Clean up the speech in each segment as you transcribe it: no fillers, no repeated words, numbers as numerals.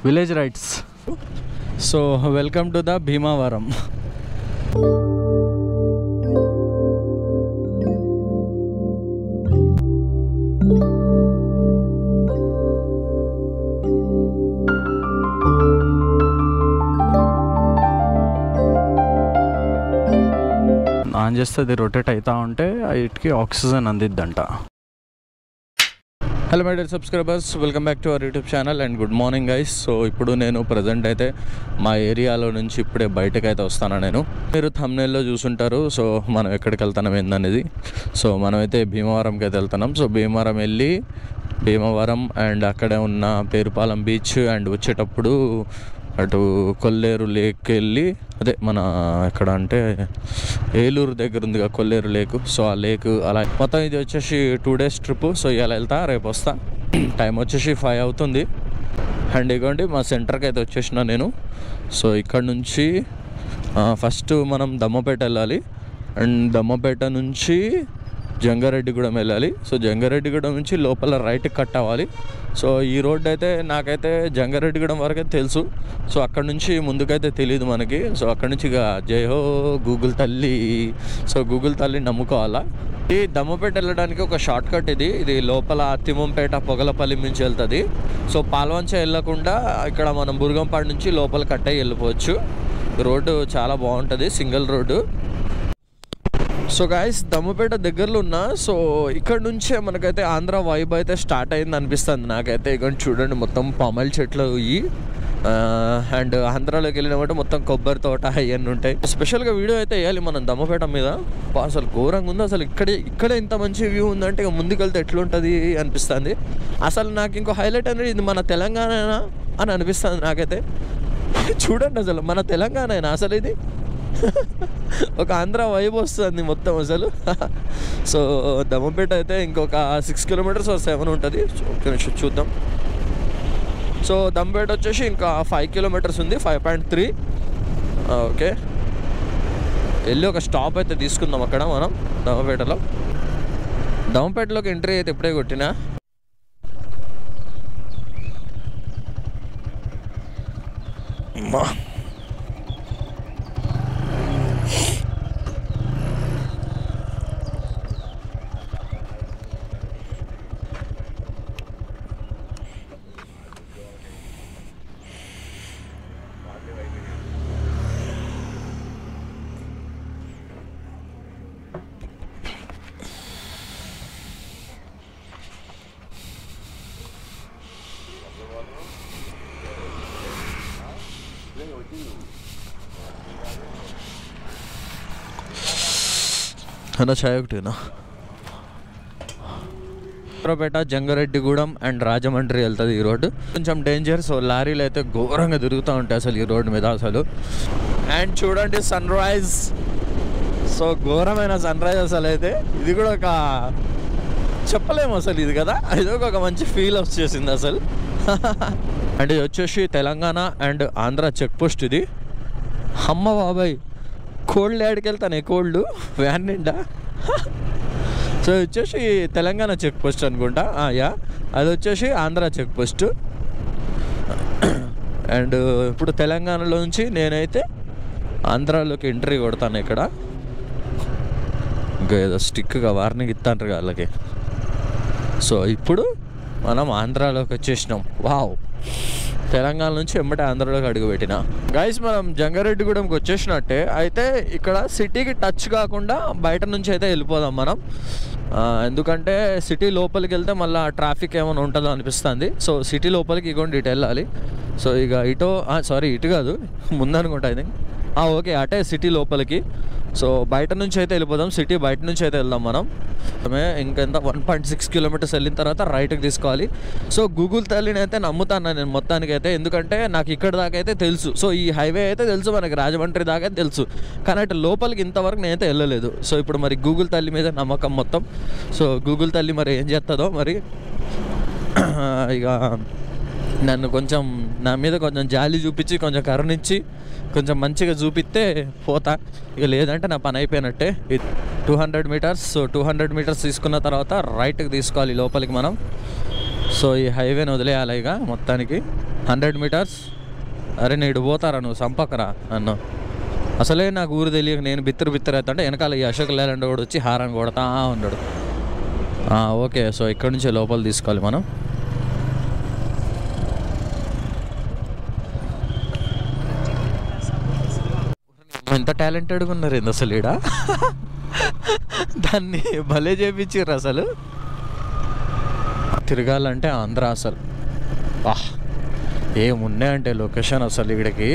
Village rights. So welcome to the Bhimavaram. On చేస్తే అది rotate అవుతూ ఉంటే వీటికి ఆక్సిజన్ అందిద్దంట. Hello my dear subscribers, welcome back to our YouTube channel and good morning guys. So ఇప్పుడు నేను ప్రజెంట్ అయితే మా ఏరియాలో నుంచి ఇప్పుడే బయటకు అయితే వస్తాను. మీరు థంబ్నెయిల్లో చూసుంటారు. సో మనం ఎక్కడికి వెళ్తున్నాం ఏందనేది. సో మనమైతే భీమవరంకి అయితే వెళ్తున్నాం. సో భీమవరం వెళ్ళి భీమవరం అండ్ అక్కడే ఉన్న పేరుపాలెం బీచ్ అండ్ వచ్చేటప్పుడు అటు కొల్లేరు లేక్ వెళ్ళి, అదే మన ఎక్కడ అంటే ఏలూరు దగ్గర ఉందిగా కొల్లేరు లేకు. సో ఆ లేక్ అలా మొత్తం ఇది వచ్చేసి 2 days ట్రిప్. సో ఇవాళ వెళ్తా, రేపు వస్తా. టైం వచ్చేసి 5 అవుతుంది. అండ్ ఇగోండి మా సెంటర్కి అయితే వచ్చేసిన నేను. సో ఇక్కడ నుంచి ఫస్ట్ మనం దమ్మపేట వెళ్ళాలి అండ్ దమ్మపేట నుంచి జంగారెడ్డిగూడెం వెళ్ళాలి. సో జంగారెడ్డిగూడెం నుంచి లోపల రైట్ కట్ అవ్వాలి. సో ఈ రోడ్ అయితే నాకైతే జంగారెడ్డిగూడెం వరకే తెలుసు. సో అక్కడ నుంచి ముందుకైతే తెలియదు మనకి. సో అక్కడ నుంచి ఇక జై హో గూగుల్ తల్లి. సో గూగుల్ తల్లిని నమ్ముకోవాలా. ఈ దమ్మపేట వెళ్ళడానికి ఒక షార్ట్ కట్ ఇది లోపల తిమ్మంపేట పొగలపల్లి నుంచి వెళ్తుంది. సో పాల్వంచ వెళ్ళకుండా ఇక్కడ మనం బుర్గంపాడు నుంచి లోపల కట్ అయ్యి వెళ్ళిపోవచ్చు. రోడ్డు చాలా బాగుంటుంది, single road. So guys Dammapeta దగ్గరలో ఉన్నా. సో ఇక్కడ నుంచే మనకైతే ఆంధ్ర వైబ్ అయితే స్టార్ట్ అయింది అనిపిస్తుంది నాకైతే. ఇక చూడండి మొత్తం పామాయిల్ చెట్లు ఇవి. అండ్ ఆంధ్రాలోకి వెళ్ళినప్పుడు మొత్తం కొబ్బరి తోట అవన్నీ ఉంటాయి. స్పెషల్గా వీడియో అయితే వేయాలి మనం దమ్మపేట మీద. అసలు ఘోరంగా ఉంది అసలు. ఇక్కడే ఇంత మంచి వ్యూ ఉందంటే ఇక ముందుకెళ్తే ఎట్లుంటుంది అనిపిస్తుంది. అసలు నాకు ఇంకో హైలైట్ అనేది ఇది మన తెలంగాణనా అని అనిపిస్తుంది నాకైతే. చూడండి అసలు మన తెలంగాణనా అసలు ఇది. ఒక ఆంధ్ర వైబ్ వస్తుంది మొత్తం అసలు. సో దమ్మపేట అయితే ఇంకొక 6 kilometers or 7 ఉంటుంది. చూద్దాం. సో దమ్మపేట వచ్చేసి ఇంకా 5 kilometers ఉంది, 5.3. ఓకే, వెళ్ళి ఒక స్టాప్ అయితే తీసుకుందాం అక్కడ మనం దమ్మపేటలో. దమ్మపేటలోకి ఎంట్రీ అయితే ఇప్పుడే కొట్టినా. అన్న చాయ్ ఒకటినా. పేట జంగారెడ్డిగూడెం అండ్ రాజమండ్రి వెళ్తుంది ఈ రోడ్డు. కొంచెం డేంజర్. సో లారీలు అయితే ఘోరంగా తిరుగుతూ ఉంటాయి అసలు ఈ రోడ్డు మీద అసలు. అండ్ చూడండి సన్ రైజ్. సో ఘోరమైన సన్ రైజ్ అసలు. అయితే ఇది కూడా ఒక చెప్పలేము అసలు ఇది కదా. ఇది ఒక మంచి ఫీల్ వచ్చేసింది అసలు. అండ్ ఇది వచ్చేసి Telangana and Andhra check post ఇది. అమ్మ బాబాయ్, కోల్డ్ యాడికి వెళ్తానే కోల్డ్ వ్యాన్ నిండా. సో వచ్చేసి తెలంగాణ చెక్ పోస్ట్ అనుకుంటా. యా, అది వచ్చేసి ఆంధ్ర చెక్ పోస్ట్. అండ్ ఇప్పుడు తెలంగాణలో నుంచి నేనైతే ఆంధ్రాలోకి ఎంట్రీ కొడతాను ఇక్కడ. ఇంకా ఏదో స్టిక్గా వార్నింగ్ ఇస్తాంటారు వాళ్ళకి. సో ఇప్పుడు మనం ఆంధ్రాలోకి వచ్చేసినాం. వావ్, తెలంగాణ నుంచి ఎమ్మటే ఆంధ్రాలోకి అడుగుపెట్టిన. గైస్ మనం జంగారెడ్డిగూడెంకి వచ్చేసినట్టే. అయితే ఇక్కడ సిటీకి టచ్ కాకుండా బయట నుంచి అయితే వెళ్ళిపోదాం మనం. ఎందుకంటే సిటీ లోపలికి వెళ్తే మళ్ళీ ట్రాఫిక్ ఏమైనా ఉంటుందో అనిపిస్తుంది. సో సిటీ లోపలికి ఇగోండి ఇటు వెళ్ళాలి. సో ఇక ఇటు కాదు ముందనుకుంటా ఐ థింక్. ఓకే, అటే సిటీ లోపలికి. సో బయట నుంచి అయితే వెళ్ళిపోదాం, సిటీ బయట నుంచి అయితే వెళ్దాం మనం. ఇంకెంత 1.6 kilometers వెళ్ళిన తర్వాత రైట్కి తీసుకోవాలి. సో గూగుల్ తల్లిని అయితే నమ్ముతాను నేను మొత్తానికి అయితే. ఎందుకంటే నాకు ఇక్కడ దాకా అయితే తెలుసు. సో ఈ హైవే అయితే తెలుసు మనకి, రాజమండ్రి దాకా అయితే తెలుసు. కానీ అటు లోపలికి ఇంతవరకు నేనైతే వెళ్ళలేదు. సో ఇప్పుడు మరి గూగుల్ తల్లి మీద నమ్మకం మొత్తం. సో గూగుల్ తల్లి మరి ఏం చేస్తుందో మరి. ఇక నన్ను కొంచెం నా మీద కొంచెం జాలి చూపించి కొంచెం కరుణించి కొంచెం మంచిగా చూపిస్తే పోతా. ఇక లేదంటే నా పని అయిపోయినట్టే. 200 meters. సో 200 meters తీసుకున్న తర్వాత రైట్కి తీసుకోవాలి లోపలికి మనం. సో ఈ హైవేని వదిలేయాలి ఇక మొత్తానికి 100 మీటర్స్. అరే నీడు పోతారా నువ్వు, సంపకరా నన్ను. అసలే నాకు ఊరు తెలియక నేను బిత్తరు అవుతుంటే వెనకాల ఈ అశోక్ లేలండ్ కూడా వచ్చి హారాన్ని కొడతా ఉన్నాడు. ఓకే, సో ఇక్కడ నుంచి లోపల తీసుకోవాలి మనం. ఎంత టాలెంటెడ్గా ఉన్నారు ఏంది అసలు ఈడ. దాన్ని భలే చేపించారు అసలు. తిరగాలంటే ఆంధ్ర అసలు ఏమున్నాయంటే లొకేషన్ అసలు ఇక్కడికి.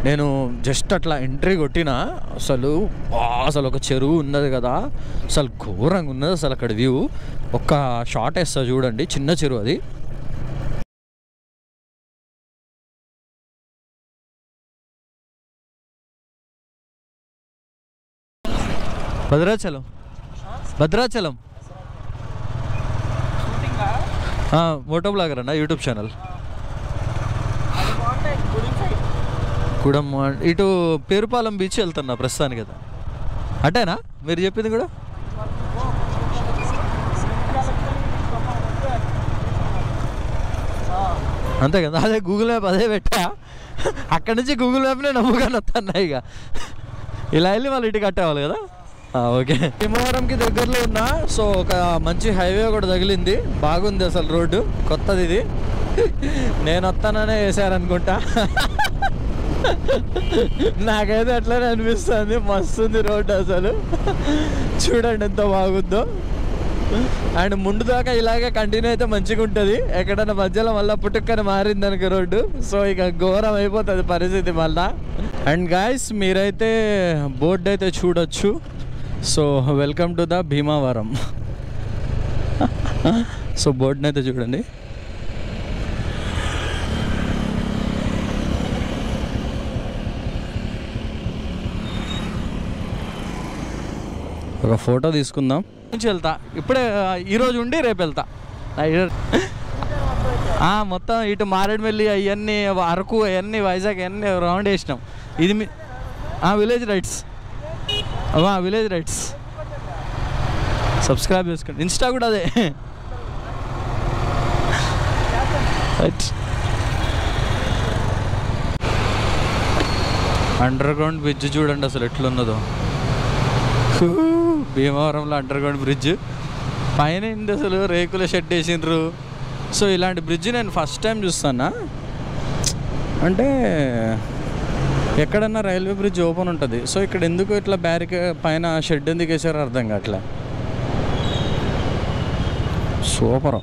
నేను జస్ట్ అట్లా ఎంట్రీ కొట్టినా అసలు అసలు ఒక చెరువు ఉన్నది కదా, అసలు ఘోరంగా ఉన్నది అసలు అక్కడ వ్యూ. ఒక్క షాట్ వేస్తా చూడండి, చిన్న చెరువు అది. భద్రాచలం మోటో బ్లాగర్ అన్న, యూట్యూబ్ ఛానల్. కూడా ఇటు పేరుపాలెం బీచ్ వెళ్తున్నా ప్రస్తుతానికి కదా. అటేనా మీరు చెప్పింది కూడా? అంతే కదా, అదే గూగుల్ మ్యాప్ అదే పెట్టా. అక్కడి నుంచి గూగుల్ మ్యాప్నే నమ్ముకొని వస్తున్నా. ఇక ఇలా వెళ్ళి వాళ్ళు ఇంటికి కట్టేవాలి కదా. ఓకే, భీమవరంకి దగ్గరలో ఉన్నా. సో ఒక మంచి హైవే కూడా తగిలింది, బాగుంది అసలు రోడ్డు, కొత్తది ఇది. నేను వస్తాననే వేసారనుకుంటా. నాకైతే అట్లనే అనిపిస్తుంది. మస్తుంది రోడ్డు అసలు, చూడండి ఎంత బాగుందో. అండ్ ముందు దాకా ఇలాగే కంటిన్యూ అయితే మంచిగా ఉంటుంది. ఎక్కడన్నా మధ్యలో మళ్ళీ పుట్టుక్కని మారింది అనుకో రోడ్డు, సో ఇక ఘోరం అయిపోతుంది పరిస్థితి మళ్ళా. అండ్ గాయస్ మీరైతే బోర్డు అయితే చూడొచ్చు. So welcome to the Bhimavaram. So బోర్డుని అయితే చూడండి. ఒక ఫోటో తీసుకుందాం. నుంచి వెళ్తా ఇప్పుడే, ఈరోజు ఉండి రేపు వెళ్తా. మొత్తం ఇటు మారేడుమిల్లి అవన్నీ, అరకు అవన్నీ, వైజాగ్ అవన్నీ రౌండ్ వేసినాం. ఇది village rides, village rides. Subscribe చేసుకోండి, ఇన్స్టా కూడా అదే. రైట్, అండర్ గ్రౌండ్ బ్రిడ్జ్ చూడండి అసలు ఎట్లున్నదో. భీమవరంలో అండర్ గ్రౌండ్ బ్రిడ్జ్ పైన ఏంటి అసలు, రేకుల షెడ్ వేసిండ్రు. సో ఇలాంటి బ్రిడ్జ్ నేను ఫస్ట్ టైం చూస్తానా. అంటే ఎక్కడన్నా రైల్వే బ్రిడ్జ్ ఓపెన్ ఉంటుంది, సో ఇక్కడ ఎందుకు ఇట్లా బ్యారికేడ్ పైన షెడ్ ఎందుకు వేసారో అర్థం కావట్లే. సూపర్.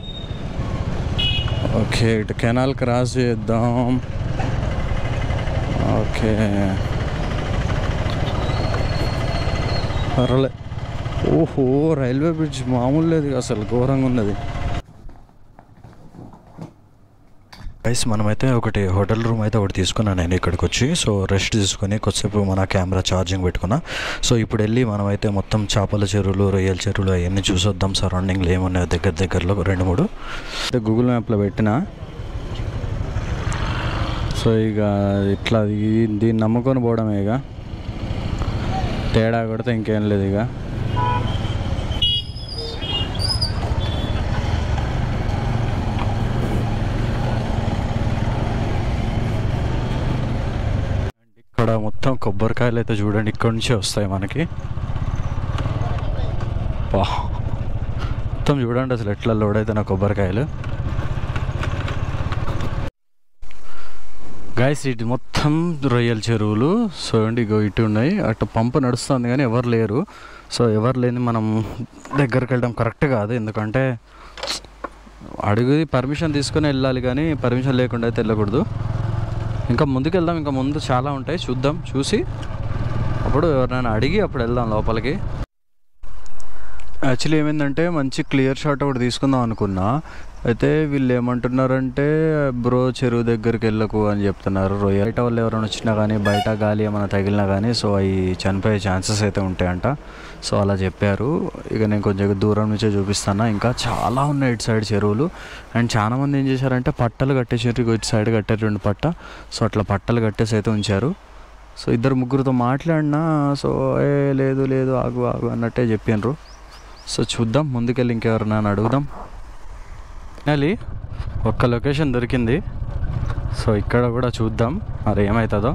ఓకే, ఇటు కెనాల్ క్రాస్ చేద్దాం. ఓకే పర్లే. ఓహో, రైల్వే బ్రిడ్జ్ మామూలు లేదు అసలు, ఘోరంగా ఉన్నది. గైస్ మనమైతే ఒకటి హోటల్ రూమ్ అయితే ఒకటి తీసుకున్నాను నేను ఇక్కడికి వచ్చి. సో రెస్ట్ తీసుకొని కొద్దిసేపు మన కెమెరా ఛార్జింగ్ పెట్టుకున్నా. సో ఇప్పుడు వెళ్ళి మనమైతే మొత్తం చేపల చెరువులు, రొయ్యల చెరువులు అవన్నీ చూసొద్దాం. సరౌండింగ్లో ఏమున్నాయో దగ్గరలో 2-3 గూగుల్ మ్యాప్లో పెట్టిన. సో ఇక ఇట్లా దీన్ని నమ్ముకొని పోవడమే, ఇక తేడా కొడితే ఇంకేం లేదు. ఇక ఇక్కడ మొత్తం కొబ్బరికాయలు అయితే చూడండి, ఇక్కడ నుంచే వస్తాయి మనకి. మొత్తం చూడండి అసలు ఎట్లా లోడ్ అయితే నా కొబ్బరికాయలు. గాయస్ ఇటు మొత్తం రొయ్యల చెరువులు. సో అండి ఇగో ఇటు ఉన్నాయి, అటు పంపు నడుస్తుంది కానీ ఎవరు లేరు. సో ఎవరు లేని మనం దగ్గరికి వెళ్ళడం కరెక్ట్ కాదు, ఎందుకంటే అడుగు పర్మిషన్ తీసుకొని వెళ్ళాలి కానీ పర్మిషన్ లేకుండా అయితే వెళ్ళకూడదు. ఇంకా ముందుకు వెళ్దాం, ఇంకా ముందు చాలా ఉంటాయి, చూద్దాం. చూసి అప్పుడు ఎవరినైనా అడిగి అప్పుడు వెళ్దాం లోపలికి. యాక్చువల్లీ ఏమైందంటే మంచి క్లియర్ షాట్ ఒకటి తీసుకుందాం అనుకున్నా. అయితే వీళ్ళు ఏమంటున్నారంటే బ్రో చెరువు దగ్గరికి వెళ్ళకు అని చెప్తున్నారు. బయట వాళ్ళు ఎవరైనా వచ్చినా కానీ బయట గాలి ఏమైనా తగిలినా కానీ సో అవి చనిపోయే ఛాన్సెస్ అయితే ఉంటాయంట. సో అలా చెప్పారు. ఇక నేను కొంచెం దూరం నుంచే చూపిస్తాను. ఇంకా చాలా ఉన్నాయి ఇటు సైడ్ చెరువులు. అండ్ చాలామంది ఏం చేశారంటే పట్టలు కట్టేసారు, ఇటు సైడ్ కట్టారు 2 పట్ట. సో అట్లా పట్టలు కట్టేసి అయితే ఉంచారు. సో 2-3తో మాట్లాడినా సో లేదు ఆగు అన్నట్టే చెప్పినారు. సో చూద్దాం, ముందుకెళ్ళి ఇంకెవరన్నా అడుగుదాం. ఫైనలీ ఒక్క లొకేషన్ దొరికింది. సో ఇక్కడ కూడా చూద్దాం మరి ఏమవుతుందో.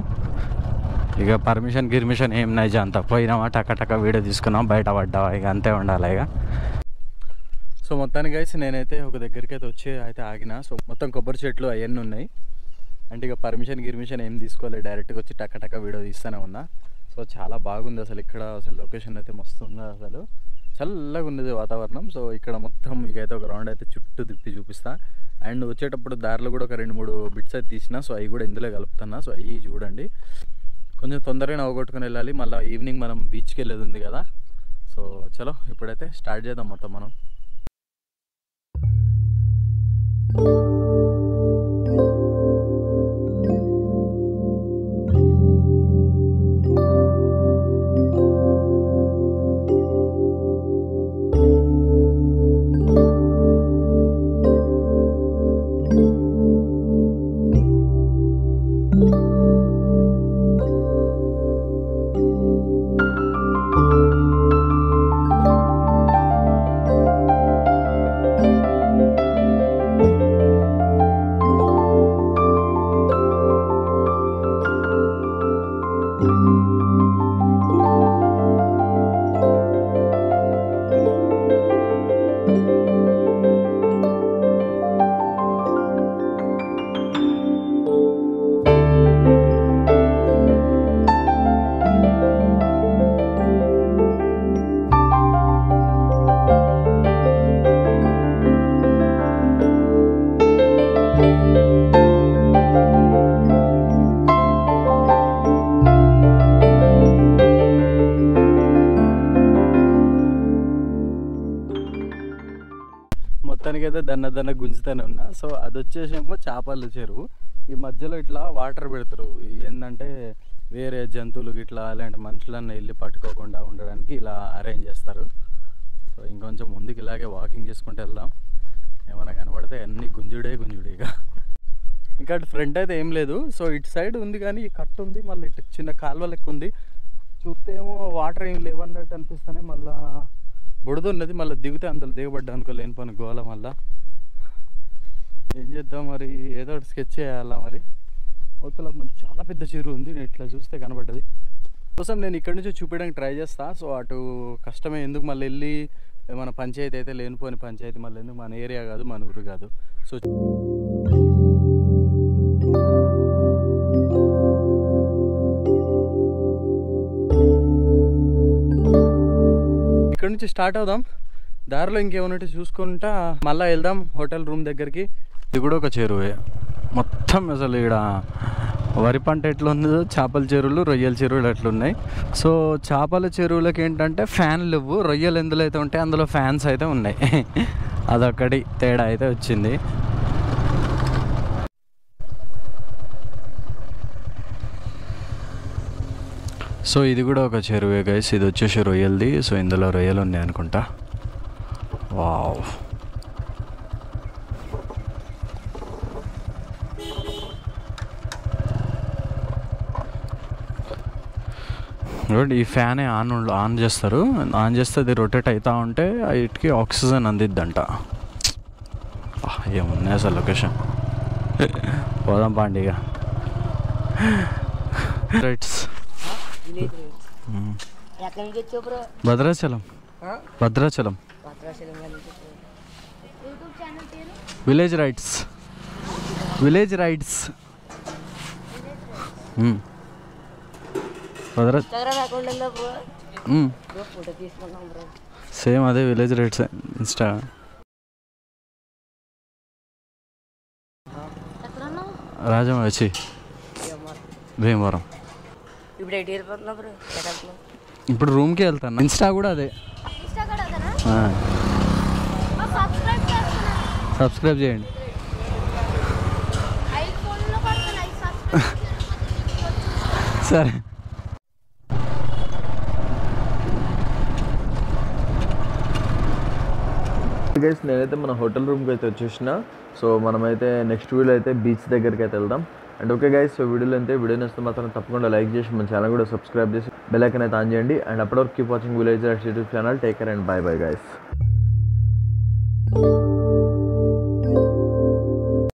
ఇక పర్మిషన్ ఏం నైజా అంత పోయినామా టక్క వీడియో తీసుకున్నాం, బయట పడ్డావా, ఇక అంతే ఉండాలి ఇక. సో మొత్తానికి గైస్ నేనైతే ఒక దగ్గరికి అయితే వచ్చి అయితే ఆగిన. సో మొత్తం కొబ్బరి చెట్లు అవన్నీ ఉన్నాయి. అంటే ఇక పర్మిషన్ ఏం తీసుకోలేదు, డైరెక్ట్గా వచ్చి టక్క వీడియో తీస్తూనే ఉన్నా. సో చాలా బాగుంది అసలు ఇక్కడ. అసలు లొకేషన్ అయితే మస్తు ఉంది, అసలు చల్లగా ఉన్నది వాతావరణం. సో ఇక్కడ మొత్తం ఇకైతే ఒక రౌండ్ అయితే చుట్టూ తిప్పి చూపిస్తా. అండ్ వచ్చేటప్పుడు దారిలో కూడా ఒక 2-3 బిట్స్ అయితే తీసిన. సో అవి కూడా ఇందులో కలుపుతున్నా. సో అవి చూడండి. కొంచెం తొందరగా అవగొట్టుకుని వెళ్ళాలి, మళ్ళీ ఈవినింగ్ మనం బీచ్కి వెళ్ళేది ఉంది కదా. సో చలో ఇప్పుడైతే స్టార్ట్ చేద్దాం మొత్తం మనం. మొత్తానికైతే దన్న గుంజుతూనే ఉన్నా. సో అది వచ్చేసేమో చేపల చెరువు. ఈ మధ్యలో ఇట్లా వాటర్ పెడతారు, ఏంటంటే వేరే జంతువులు ఇట్లా అలాంటి మనుషులన్నీ వెళ్ళి పట్టుకోకుండా ఉండడానికి ఇలా అరేంజ్ చేస్తారు. సో ఇంకొంచెం ముందుకు ఇలాగే వాకింగ్ చేసుకుంటూ వెళ్దాం. ఏమైనా కనబడితే అన్ని గుంజుడే ఇక. ఇంకా అటు ఫ్రంట్ అయితే ఏం లేదు. సో ఇటు సైడ్ ఉంది కానీ ఈ కట్టు ఉంది, మళ్ళీ ఇటు చిన్న కాలువ లెక్క ఉంది. చూస్తే ఏమో వాటర్ ఏం లేవన్నట్టు అనిపిస్తానే, మళ్ళీ బుడద ఉన్నది. మళ్ళీ దిగితే అంతలో దిగబడ్డా అనుకో, లేనిపోయిన గోల. మళ్ళీ ఏం చేద్దాం మరి, ఏదో ఒకటి స్కెచ్ చేయాలా మరి. అవతల చాలా పెద్ద చెరువు ఉంది, నేను ఇట్లా చూస్తే కనబడ్డది. కోసం నేను ఇక్కడ నుంచి చూపించడానికి ట్రై చేస్తా. సో అటు కష్టమే, ఎందుకు మళ్ళీ వెళ్ళి మన పంచాయతీ అయితే లేనిపోని పంచాయతీ, మళ్ళీ ఎందుకు, మన ఏరియా కాదు, మన ఊరు కాదు. సో ఇక్కడ నుంచి స్టార్ట్ అవుదాం. దారిలో ఇంకేమన్నట్టు చూసుకుంటా మళ్ళీ వెళ్దాం హోటల్ రూమ్ దగ్గరికి. ఇది కూడా ఒక చెరువే మొత్తం. అసలు ఇక్కడ వరి పంట ఎట్లుందో, చేపల చెరువులు, రొయ్యల చెరువులు అట్లున్నాయి. సో చేపల చెరువులకి ఏంటంటే ఫ్యాన్లు లేవు, రొయ్యలు ఎందులో అయితే ఉంటాయి అందులో ఫ్యాన్స్ అయితే ఉన్నాయి. అదొక్కటి తేడా అయితే వచ్చింది. సో ఇది కూడా ఒక చెరువే గైస్. ఇది వచ్చేసి రొయ్యలది. సో ఇందులో రొయ్యలు ఉన్నాయి అనుకుంటా. వావ్, ఈ ఫ్యానే ఆన్ చేస్తారు. ఆన్ చేస్తే అది రొటేట్ అవుతూ ఉంటే వీటికి ఆక్సిజన్ అందిద్దంట. ఏమున్నాయి అసలు లొకేషన్. పోదాం పాండి ఇక. Rights Bhadrachalam. Village rides. Same అదే విలేజ్ రైడ్స్ ఇన్స్టా. రాజమహేషి భీమవరం. ఇప్పుడు రూమ్కి వెళ్తాను. ఇన్స్టా కూడా అదే. సబ్స్క్రైబ్ చేయండి. సరే. గైస్ నేనైతే మన హోటల్ రూమ్కి అయితే వచ్చేసిన. సో మనమైతే నెక్స్ట్ వీడియో అయితే బీచ్ దగ్గరికి అయితే వెళ్దాం. అండ్ ఓకే గైస్, సో వీడియోలో అయితే వీడియో నచ్చితే మాత్రం తప్పకుండా లైక్ చేసి మన ఛానల్ కూడా సబ్స్క్రైబ్ చేసి బెల్ ఐకాన్ అయితే ఆన్ చేయండి. అండ్ అప్పటివరకు keep watching village rides YouTube channel. Take care and bye guys.